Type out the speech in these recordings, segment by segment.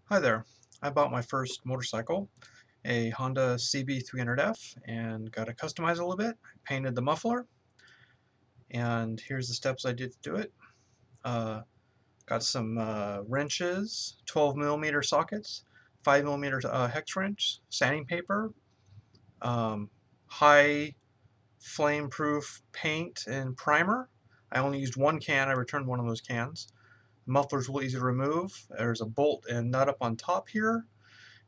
Hi there. I bought my first motorcycle, a Honda CB300F, and got to customize it a little bit. I painted the muffler, and here's the steps I did to do it. Uh, got some wrenches, 12mm sockets, 5mm hex wrench, sanding paper, um, high flame-proof paint and primer. I only used one can. I returned one of those cans. The muffler's real easy to remove. There's a bolt and nut up on top here.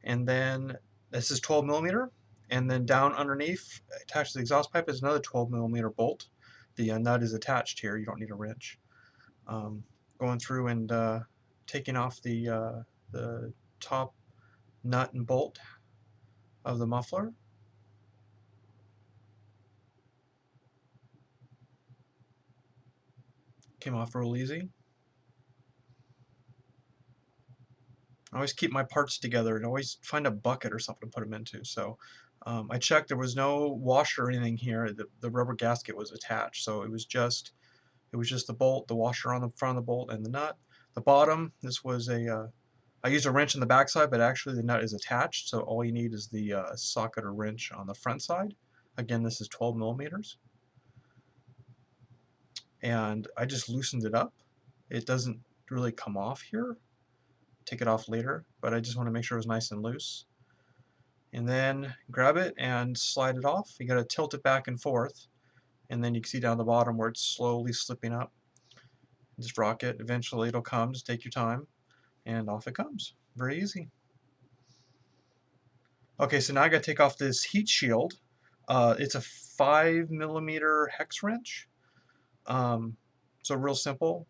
And then this is 12mm, and then down underneath attached to the exhaust pipe is another 12mm bolt. The nut is attached here, you don't need a wrench. Going through and taking off the top nut and bolt of the muffler. Came off real easy. I always keep my parts together and always find a bucket or something to put them into. So I checked, there was no washer or anything here. The rubber gasket was attached, so it was just the bolt, the washer on the front of the bolt, and the nut. The bottom, this was I used a wrench on the back side, but actually the nut is attached, so all you need is the socket or wrench on the front side. Again, this is 12mm. And I just loosened it up. It doesn't really come off here. Take it off later, but I just want to make sure it was nice and loose. And then grab it and slide it off. You got to tilt it back and forth, and then you can see down the bottom where it's slowly slipping up. Just rock it. Eventually it'll come. Just take your time, and off it comes. Very easy. Okay, so now I got to take off this heat shield. It's a 5mm hex wrench. So real simple.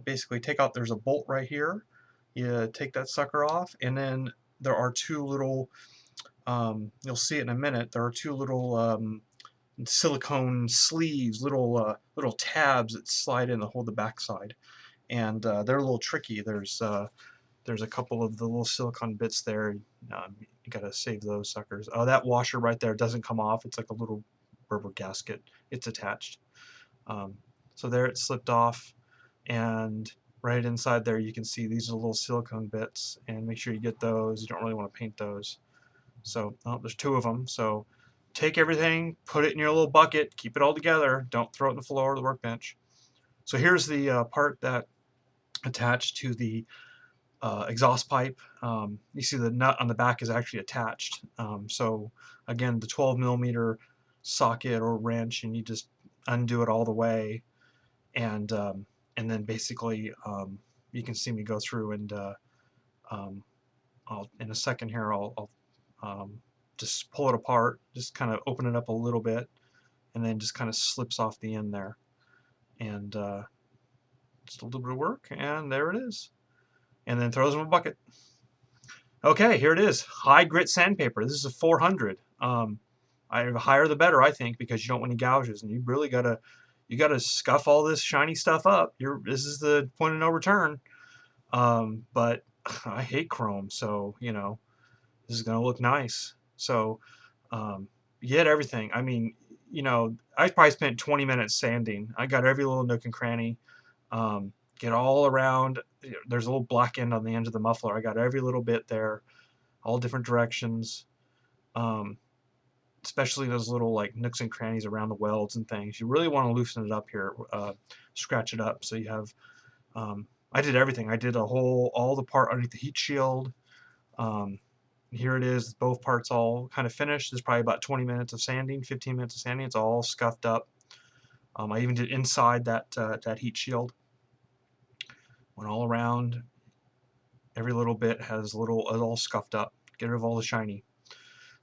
Basically, take out. There's a bolt right here. You take that sucker off, and then there are two little. You'll see it in a minute. There are two little silicone sleeves, little tabs that slide in to hold the backside, and they're a little tricky. There's a couple of the little silicone bits there. You gotta save those suckers. Oh, that washer right there doesn't come off. It's like a little rubber gasket. It's attached. Um, so there it slipped off, and right inside there you can see these are little silicone bits, and make sure you get those. You don't really want to paint those. So there's two of them. So take everything, put it in your little bucket, keep it all together. Don't throw it on the floor or the workbench. So here's the part that attached to the exhaust pipe. You see the nut on the back is actually attached. So again, the 12mm socket or wrench, and you just undo it all the way, and then basically you can see me go through and in a second here I'll just pull it apart, just kind of open it up a little bit, and then just kind of slips off the end there, and just a little bit of work, and there it is. And then throws them in a bucket. Okay, here it is. High grit sandpaper. This is a 400. The higher the better, I think, because you don't want any gouges, and you really gotta scuff all this shiny stuff up. This is the point of no return. But I hate chrome, so this is gonna look nice. So you get everything. I mean, I probably spent 20 minutes sanding. I got every little nook and cranny. Get all around. There's a little black end on the end of the muffler. I got every little bit there, all different directions, especially those little like nooks and crannies around the welds and things. You really want to loosen it up here, scratch it up so you have. I did everything. I did all the part underneath the heat shield. Here it is, both parts all kind of finished. There's probably about 20 minutes of sanding, 15 minutes of sanding. It's all scuffed up. I even did inside that heat shield. Went all around. Every little bit has all scuffed up. Get rid of all the shiny.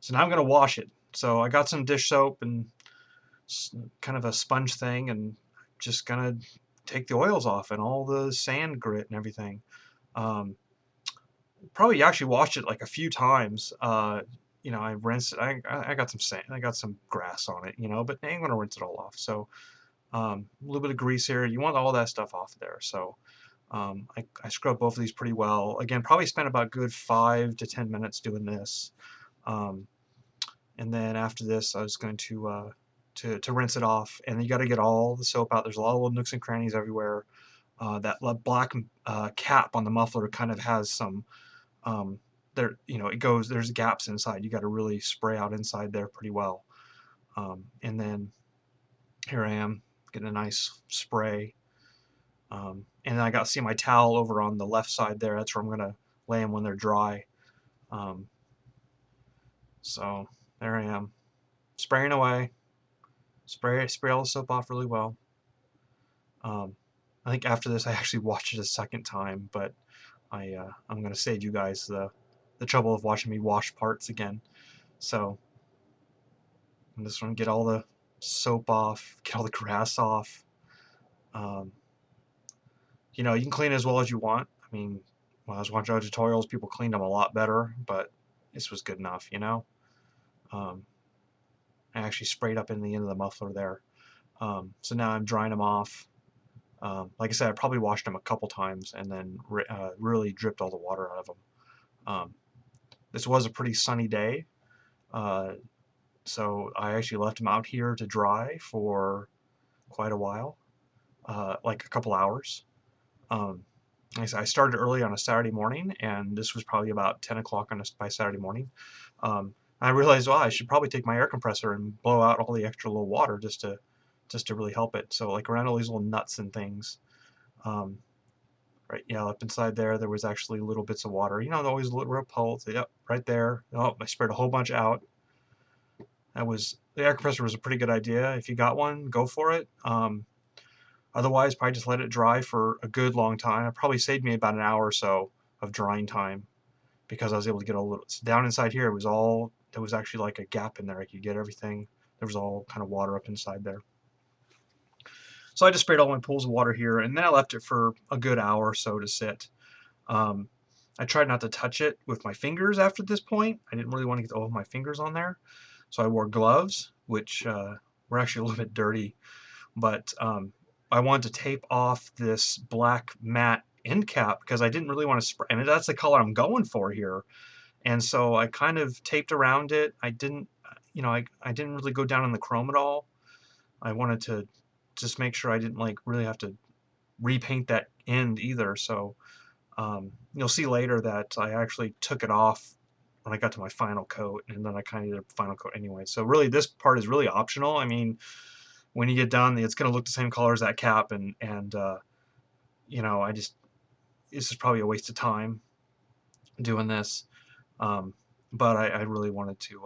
So now I'm going to wash it. So I got some dish soap and kind of a sponge thing, and just gonna take the oils off and all the sand grit and everything. Probably actually washed it like a few times. I rinsed it. I got some sand. I got some grass on it, but I ain't gonna rinse it all off. So a little bit of grease here. You want all that stuff off there. So I scrubbed both of these pretty well. Again, probably spent about a good 5 to 10 minutes doing this. And then after this, I was going to rinse it off. And you got to get all the soap out. There's a lot of little nooks and crannies everywhere. That black cap on the muffler kind of has some there, you know, it goes, there's gaps inside. You got to really spray out inside there pretty well. And then here I am getting a nice spray. And I got to see my towel over on the left side there. That's where I'm going to lay them when they're dry. So there I am, spraying away. Spray all the soap off really well. I think after this I actually watched it a second time, but I'm going to save you guys the trouble of watching me wash parts again. So I'm just going to get all the soap off, get all the grass off. You know, you can clean it as well as you want. I mean, when I was watching other tutorials, people cleaned them a lot better, but this was good enough, you know. I actually sprayed up in the end of the muffler there. So now I'm drying them off. Like I said, I probably washed them a couple times and then really dripped all the water out of them. This was a pretty sunny day, so I actually left them out here to dry for quite a while, like a couple hours. I started early on a Saturday morning, and this was probably about 10 o'clock by Saturday morning. I realized, well, I should probably take my air compressor and blow out all the extra little water just to really help it. So like around all these little nuts and things, right, yeah, up inside there was actually little bits of water. You know, always little pellets. Yep, right there. Oh, I sprayed a whole bunch out. The air compressor was a pretty good idea. If you got one, go for it. Otherwise, probably just let it dry for a good long time. It probably saved me about an hour or so of drying time because I was able to get a little down inside here. There was actually like a gap in there. I could get everything. There was all kind of water up inside there. So I just sprayed all my pools of water here, and then I left it for a good hour or so to sit. I tried not to touch it with my fingers after this point. I didn't really want to get all of my fingers on there. So I wore gloves, which were actually a little bit dirty. But I wanted to tape off this black matte end cap because I didn't really want to spray. I mean, that's the color I'm going for here. And so I kind of taped around it. I didn't, you know, I didn't really go down on the chrome at all. I wanted to just make sure I didn't like really have to repaint that end either. So you'll see later that I actually took it off when I got to my final coat, and then I kind of did a final coat anyway. So really, this part is really optional. I mean, when you get done, it's going to look the same color as that cap, and you know, this is probably a waste of time doing this. But I really wanted to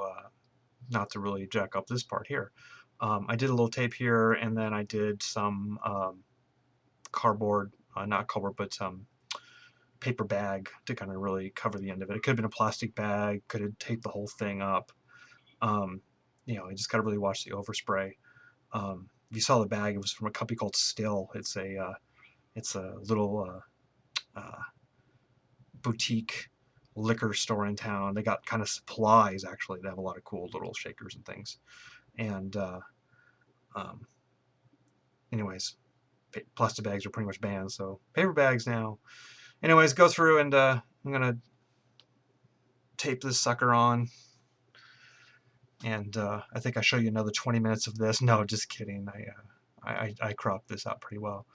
not to really jack up this part here. I did a little tape here, and then I did some cardboard, not cardboard, but some paper bag to kind of really cover the end of it. It could have been a plastic bag, could have taped the whole thing up. You know, I just got to really watch the overspray. If you saw the bag, it was from a company called Still. It's a little boutique liquor store in town. They got kind of supplies, actually. They have a lot of cool little shakers and things. And anyways, plastic bags are pretty much banned, so paper bags now. Anyways, go through and I'm gonna tape this sucker on, and I think I show you another 20 minutes of this. No, just kidding. I cropped this out pretty well.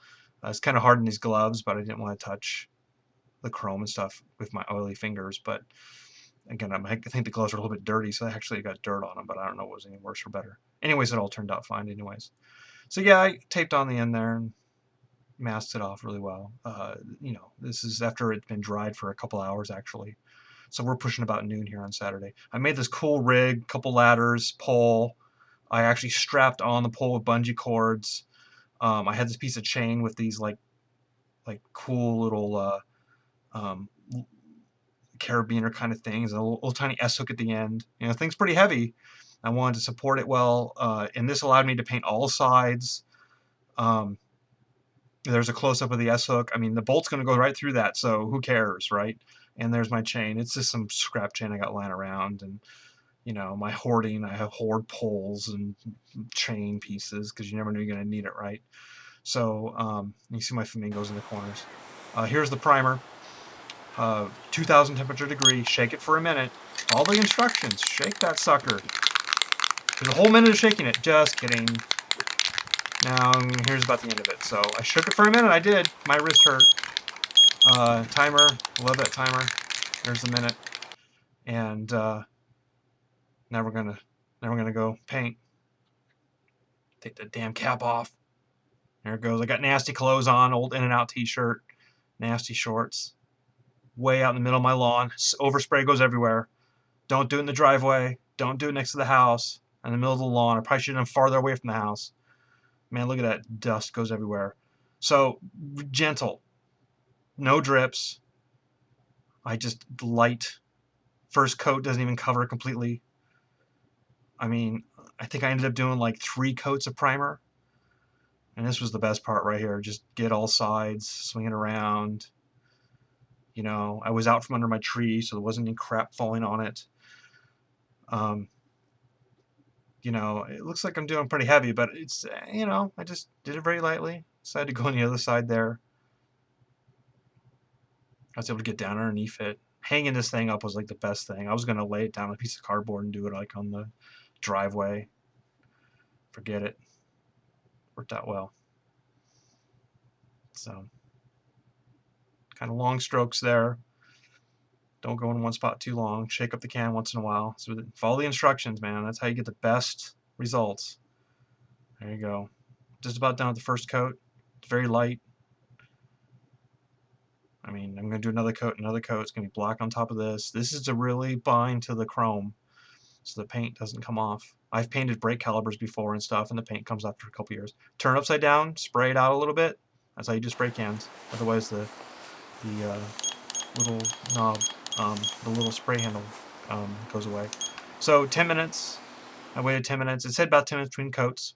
It's kind of hard in these gloves, but I didn't want to touch the chrome and stuff with my oily fingers. But again, I think the gloves are a little bit dirty, so I actually got dirt on them, but I don't know if it was any worse or better. Anyways, it all turned out fine anyways. So yeah, I taped on the end there and masked it off really well. You know, this is after it's been dried for a couple hours actually. So we're pushing about noon here on Saturday. I made this cool rig, couple ladders, pole. I actually strapped on the pole with bungee cords. I had this piece of chain with these like cool little carabiner kind of things, and a little tiny S-hook at the end. You know, thing's pretty heavy. I wanted to support it well, and this allowed me to paint all sides. There's a close-up of the S-hook. I mean, the bolt's going to go right through that, so who cares, right? And there's my chain. It's just some scrap chain I got lying around, and you know, my hoarding. I have hoard poles and chain pieces because you never know you're going to need it, right? So you see my flamingos in the corners. Here's the primer. 2000 temperature degree. Shake it for a minute. All the instructions. Shake that sucker. There's a whole minute of shaking it. Just kidding. Now, here's about the end of it. So I shook it for a minute. I did. My wrist hurt. Timer. Love that timer. There's the minute. And now we're gonna go paint. Take the damn cap off. There it goes. I got nasty clothes on, old In-N-Out t-shirt, nasty shorts. Way out in the middle of my lawn. Overspray goes everywhere. Don't do it in the driveway. Don't do it next to the house. In the middle of the lawn. I probably should have done farther away from the house. Man, look at that. Dust goes everywhere. So, gentle. No drips. I just light. First coat doesn't even cover it completely. I mean, I think I ended up doing like 3 coats of primer. And this was the best part right here. Just get all sides, swing it around. You know, I was out from under my tree, so there wasn't any crap falling on it. You know, it looks like I'm doing pretty heavy, but it's, you know, I just did it very lightly. Decided to go on the other side there. I was able to get down underneath it. Hanging this thing up was like the best thing. I was going to lay it down on a piece of cardboard and do it like on the driveway. Forget it. Worked out well. So, kind of long strokes there. Don't go in one spot too long. Shake up the can once in a while. So follow the instructions, man. That's how you get the best results. There you go. Just about done with the first coat. It's very light. I mean, I'm going to do another coat, another coat. It's going to be black on top of this. This is to really bind to the chrome so the paint doesn't come off. I've painted brake calipers before and stuff, and the paint comes after a couple years. Turn it upside down, spray it out a little bit. That's how you do spray cans. Otherwise, the little knob, the little spray handle goes away. So 10 minutes. I waited 10 minutes. It said about 10 minutes between coats.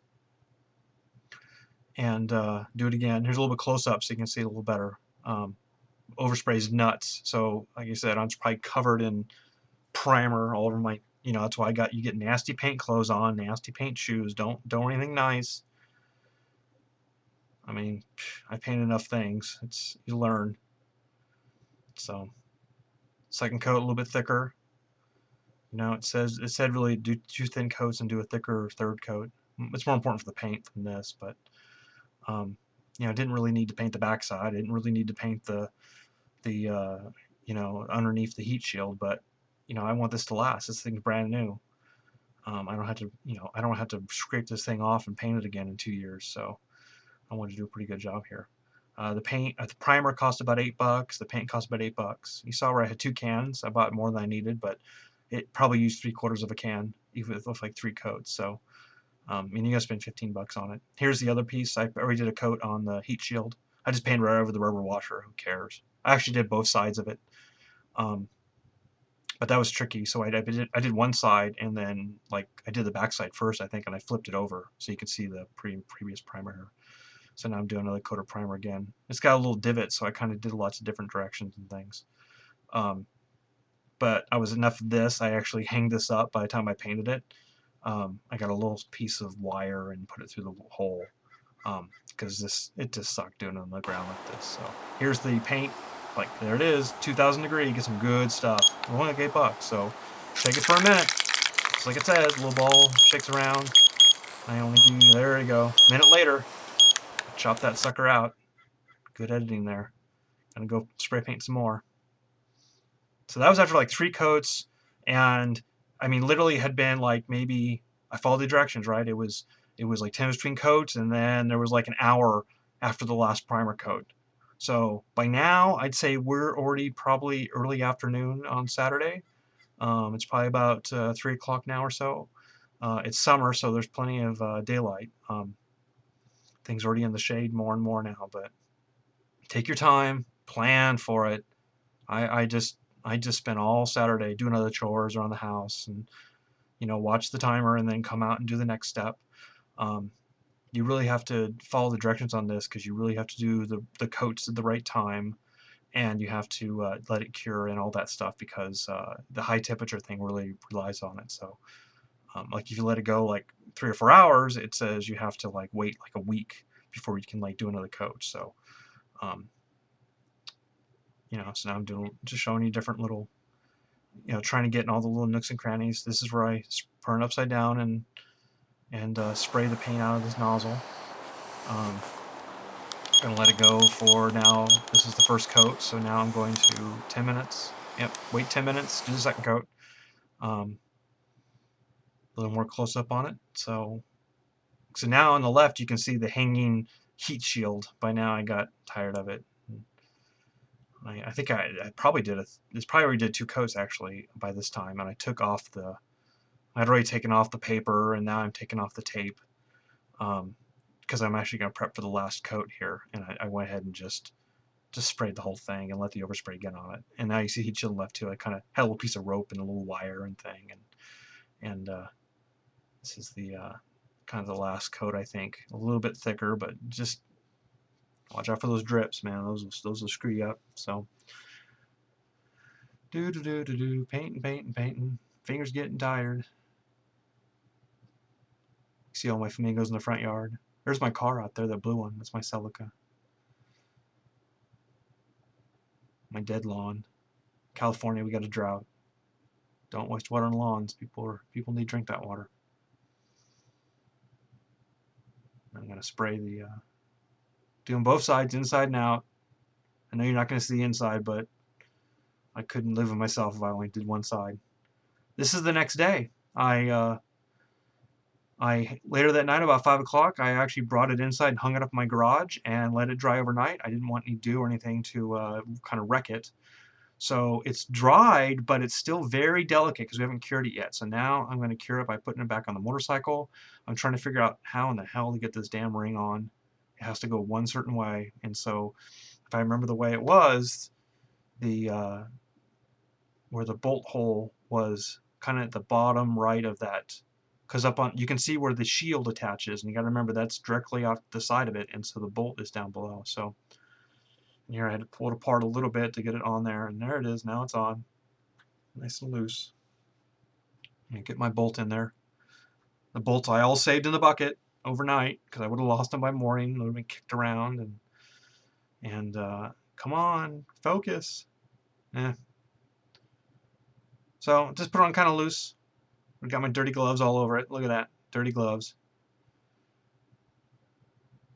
And do it again. Here's a little bit close up so you can see it a little better. Overspray is nuts. So like I said, I'm probably covered in primer all over my, you know, that's why you get nasty paint clothes on, nasty paint shoes. Don't anything nice. I mean, I paint enough things. You learn. So second coat a little bit thicker. You know, it said really do 2 thin coats and do a thicker third coat. It's more important for the paint than this, but you know, I didn't really need to paint the backside. I didn't really need to paint the you know, underneath the heat shield, but you know, I want this to last. This thing's brand new. I don't have to, you know, I don't have to scrape this thing off and paint it again in 2 years. So I wanted to do a pretty good job here. The primer cost about $8. The paint cost about $8. You saw where I had 2 cans. I bought more than I needed, but it probably used 3/4 of a can, even with like 3 coats. So, I mean, you gotta spend $15 on it. Here's the other piece. I already did a coat on the heat shield. I just painted right over the rubber washer. Who cares? I actually did both sides of it. But that was tricky. So I did one side, and then like I did the back side first, I think, and I flipped it over so you could see the previous primer here. So now I'm doing another coat of primer again. It's got a little divot, so I kind of did lots of different directions and things. But I was enough of this. I actually hanged this up by the time I painted it. I got a little piece of wire and put it through the hole because it just sucked doing it on the ground like this. So here's the paint. Like, there it is, 2,000 degree, get some good stuff. Only like $8, so shake it for a minute. Just like it says, little ball shakes around. I only give you, there you go. Minute later, chop that sucker out. Good editing there. Gonna go spray paint some more. So that was after like 3 coats, and I mean, literally had been like maybe, I followed the directions, right? It was like 10 minutes between coats, and then there was like an hour after the last primer coat. So by now, I'd say we're already probably early afternoon on Saturday. It's probably about 3 o'clock now or so. It's summer, so there's plenty of daylight. Things are already in the shade more and more now, but take your time, plan for it. I just spent all Saturday doing other chores around the house, and you know, watch the timer and then come out and do the next step. You really have to follow the directions on this because you really have to do the coats at the right time, and you have to let it cure and all that stuff because the high temperature thing really relies on it. So like if you let it go like 3 or 4 hours, it says you have to like wait like a week before you can like do another coat. So you know, so now I'm just showing you different little, you know, trying to get in all the little nooks and crannies. This is where I turn it upside down and spray the paint out of this nozzle. Gonna let it go for now. This is the first coat, so now I'm going to 10 minutes. Yep, wait 10 minutes, do the second coat. A little more close up on it. So now on the left you can see the hanging heat shield. By now I got tired of it. I think I probably did this probably already did 2 coats actually by this time, and I took off the I'd already taken off the paper, and now I'm taking off the tape because I'm actually going to prep for the last coat here, and I went ahead and just sprayed the whole thing and let the overspray get on it. And now you see heat shield left too. I kind of had a little piece of rope and a little wire and thing, and this is the kind of the last coat, I think. A little bit thicker, but just watch out for those drips, man. Those will screw you up. So painting, painting, painting. Fingers getting tired. See all my flamingos in the front yard. There's my car out there, that blue one. That's my Celica. My dead lawn. California, we got a drought. Don't waste water on lawns. People need to drink that water. I'm gonna spray the doing both sides, inside and out. I know you're not gonna see the inside, but I couldn't live with myself if I only did one side. This is the next day. I later that night, about 5 o'clock, I actually brought it inside and hung it up in my garage and let it dry overnight. I didn't want any dew or anything to kind of wreck it. So it's dried, but it's still very delicate because we haven't cured it yet. So now I'm going to cure it by putting it back on the motorcycle. I'm trying to figure out how in the hell to get this damn ring on. It has to go one certain way. And so if I remember the way it was, the where the bolt hole was kind of at the bottom right of that, because up on, you can see where the shield attaches, and you got to remember that's directly off the side of it, and so the bolt is down below. So here I had to pull it apart a little bit to get it on there, and there it is. Now it's on, nice and loose. And get my bolt in there. The bolts I all saved in the bucket overnight because I would have lost them by morning. They would have been kicked around, and come on, focus. So just put it on kind of loose. I got my dirty gloves all over it. Look at that, dirty gloves.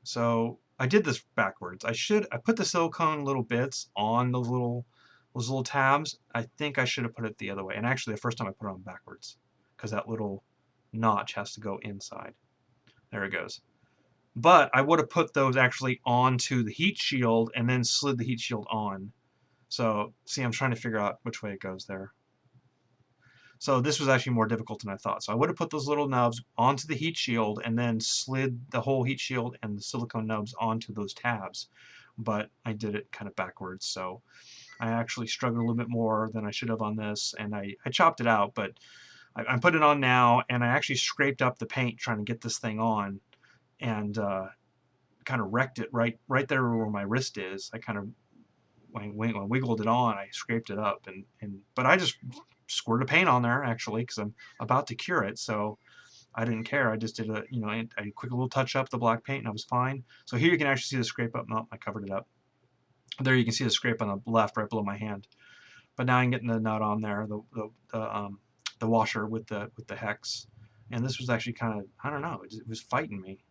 So I did this backwards. I put the silicone little bits on those little tabs. I think I should have put it the other way. And actually, the first time I put it on backwards, because that little notch has to go inside. There it goes. But I would have put those actually onto the heat shield and then slid the heat shield on. So see, I'm trying to figure out which way it goes there. So this was actually more difficult than I thought. So I would have put those little nubs onto the heat shield and then slid the whole heat shield and the silicone nubs onto those tabs. But I did it kind of backwards. So I actually struggled a little bit more than I should have on this. And I chopped it out, but I'm putting it on now. And I actually scraped up the paint trying to get this thing on, and kind of wrecked it right there where my wrist is. I kind of, when I wiggled it on, I scraped it up. But I just squirted paint on there actually because I'm about to cure it, so I didn't care. I just did a quick little touch up the black paint and I was fine. So here you can actually see the scrape up. No, I covered it up. There you can see the scrape on the left right below my hand. But now I'm getting the nut on there, the washer with the hex, and this was actually kind of, I don't know, it was fighting me.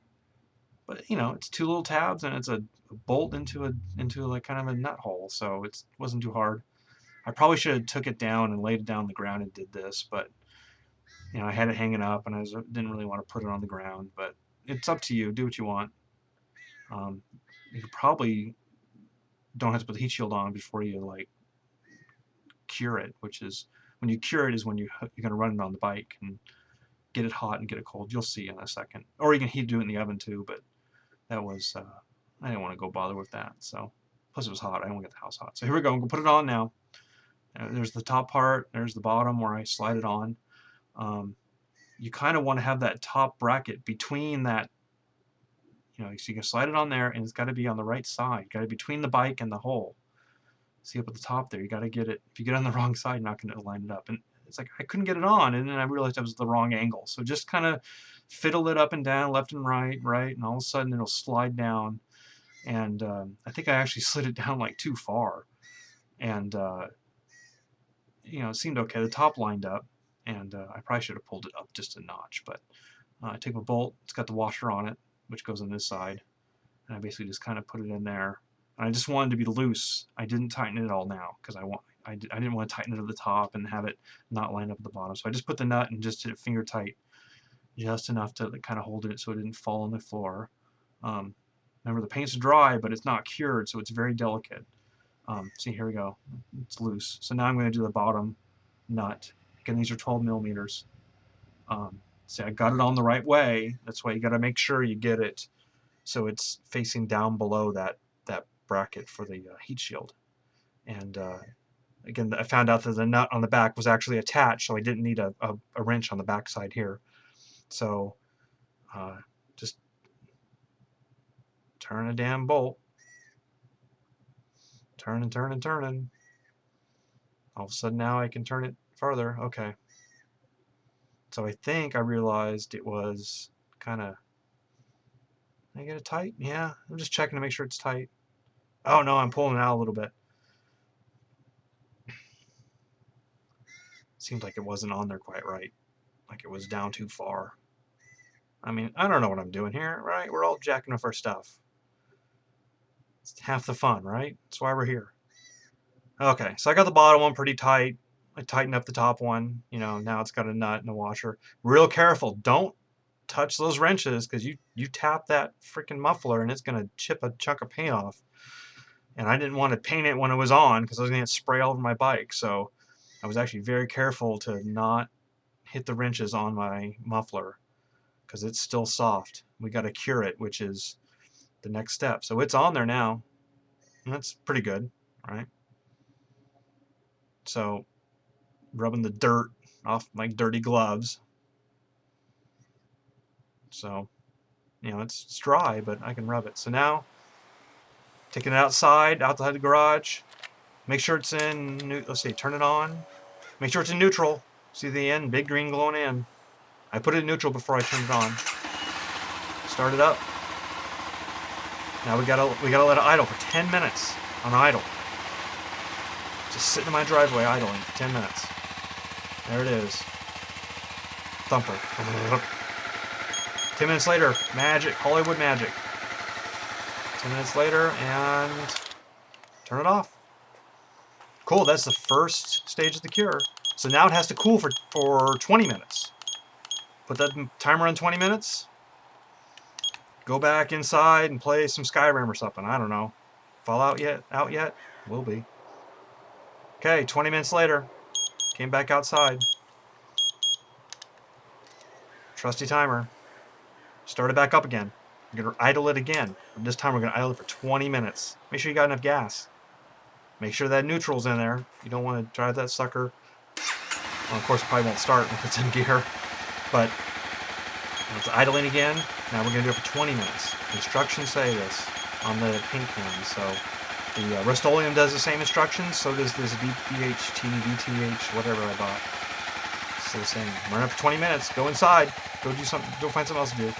But it's 2 little tabs and it's a bolt into like kind of a nut hole, so it wasn't too hard. I probably should have took it down and laid it down on the ground and did this, but I had it hanging up and I didn't really want to put it on the ground. But it's up to you. Do what you want. You probably don't have to put the heat shield on before you like cure it, which is when you cure it is when you're going to run it on the bike and get it hot and get it cold. You'll see in a second. Or you can do it in the oven too, but that was I didn't want to go bother with that. So plus it was hot. I don't want to get the house hot. So here we go. I'm going to put it on now. There's the top part, there's the bottom where I slide it on. You kind of want to have that top bracket between that, so you can slide it on there and it's got to be on the right side. Got to be between the bike and the hole. See up at the top there, you got to get it. If you get on the wrong side, you're not going to line it up. And it's like I couldn't get it on, and then I realized I was at the wrong angle. So just kind of fiddle it up and down, left and right, and all of a sudden it'll slide down. And I think I actually slid it down like too far. And it seemed okay. The top lined up, and I probably should have pulled it up just a notch. But I take my bolt. It's got the washer on it, which goes on this side, and I basically just kind of put it in there. And I just wanted to be loose. I didn't tighten it all now because I didn't want to tighten it at the top and have it not line up at the bottom. So I just put the nut and just did it finger tight, just enough to kind of hold it so it didn't fall on the floor. Remember, the paint's dry, but it's not cured, so it's very delicate. See, here we go. It's loose. So now I'm going to do the bottom nut. Again, these are 12 millimeters. See, I got it on the right way. That's why you got to make sure you get it so it's facing down below that bracket for the heat shield. And again, I found out that the nut on the back was actually attached, so I didn't need a wrench on the back side here. So just turn a damn bolt. Turning, turning, turning. All of a sudden now I can turn it farther. Okay. So I think I realized it was kind of... Did I get it tight? Yeah. I'm just checking to make sure it's tight. Oh no, I'm pulling it out a little bit. Seems like it wasn't on there quite right. Like it was down too far. I mean, I don't know what I'm doing here, right? We're all jacking off our stuff. It's half the fun, right? That's why we're here. Okay, so I got the bottom one pretty tight. I tightened up the top one. You know, now it's got a nut and a washer. Real careful. Don't touch those wrenches because you tap that freaking muffler and it's going to chip a chunk of paint off. And I didn't want to paint it when it was on because I was going to spray all over my bike. So I was actually very careful to not hit the wrenches on my muffler because it's still soft. We got to cure it, which is the next step. So it's on there now. And that's pretty good, right? So rubbing the dirt off my dirty gloves. So, you know, it's dry, but I can rub it. So now, taking it outside the garage. Make sure it's in, let's see, turn it on. Make sure it's in neutral. See the end, big green glowing in. I put it in neutral before I turned it on. Start it up. Now we gotta let it idle for 10 minutes on idle. Just sitting in my driveway idling for 10 minutes. There it is. Thumper. 10 minutes later, magic, Hollywood magic. 10 minutes later, and turn it off. Cool, that's the first stage of the cure. So now it has to cool for 20 minutes. Put that timer on 20 minutes. Go back inside and play some Skyrim or something. I don't know. Fallout out yet? Will be. Okay, 20 minutes later. Came back outside. Trusty timer. Start it back up again. We're going to idle it again. This time we're going to idle it for 20 minutes. Make sure you got enough gas. Make sure that neutral's in there. You don't want to drive that sucker. Well, of course, it probably won't start if it's in gear. But it's idling again. Now we're going to do it for 20 minutes. Instructions say this on the paint can. So the Rust-Oleum does the same instructions. So does this VTH, whatever I bought. It's the same. Run up for 20 minutes. Go inside. Go do something. Go find something else to do.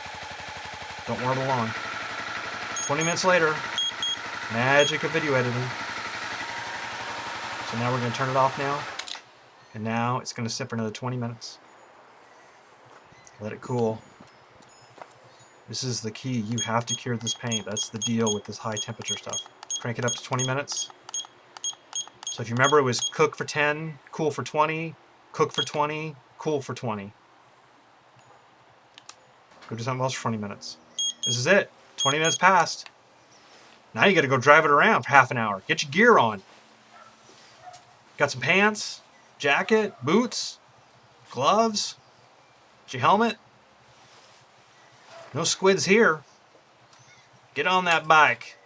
Don't waddle along. 20 minutes later, magic of video editing. So now we're going to turn it off now. And now it's going to sit for another 20 minutes. Let it cool. This is the key. You have to cure this paint. That's the deal with this high temperature stuff. Crank it up to 20 minutes. So if you remember, it was cook for 10, cool for 20, cook for 20, cool for 20. Go do something else for 20 minutes. This is it. 20 minutes passed. Now you got to go drive it around for half an hour. Get your gear on. Got some pants, jacket, boots, gloves, your helmet. No squids here. Get on that bike.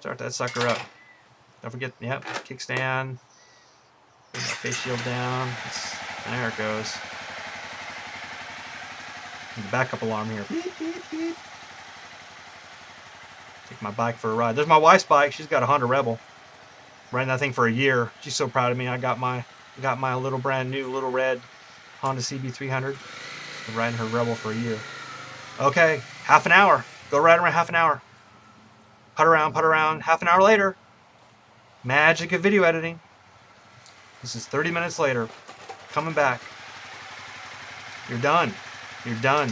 Start that sucker up. Don't forget, yep, kickstand. Put that face shield down. There it goes. And the backup alarm here. Beep, beep, beep. Take my bike for a ride. There's my wife's bike. She's got a Honda Rebel. Riding that thing for a year. She's so proud of me. I got my little brand new little red Honda CB300. Been riding her Rebel for a year. Okay, half an hour. Go ride around half an hour. Putt around. Half an hour later. Magic of video editing. This is 30 minutes later. Coming back. You're done. You're done.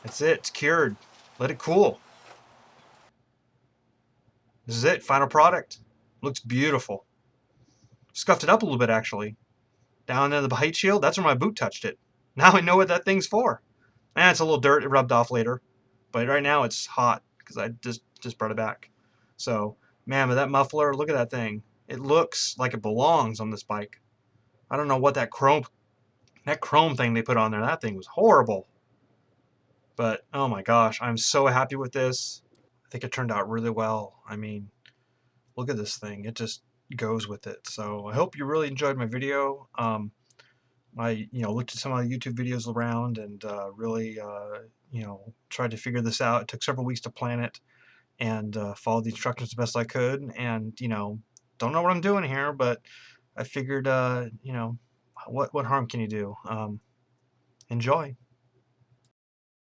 That's it. It's cured. Let it cool. This is it. Final product. Looks beautiful. Scuffed it up a little bit actually. Down in the heat shield, that's where my boot touched it. Now I know what that thing's for. And it's a little dirt, it rubbed off later. But right now it's hot because I just brought it back. So, man, but that muffler, look at that thing. It looks like it belongs on this bike. I don't know what that chrome thing they put on there, that thing was horrible. But oh my gosh, I'm so happy with this. I think it turned out really well. I mean, look at this thing. It just goes with it. So I hope you really enjoyed my video. I looked at some of the YouTube videos around and really tried to figure this out. It took several weeks to plan it and followed the instructions the best I could. And don't know what I'm doing here, but I figured what harm can you do? Enjoy.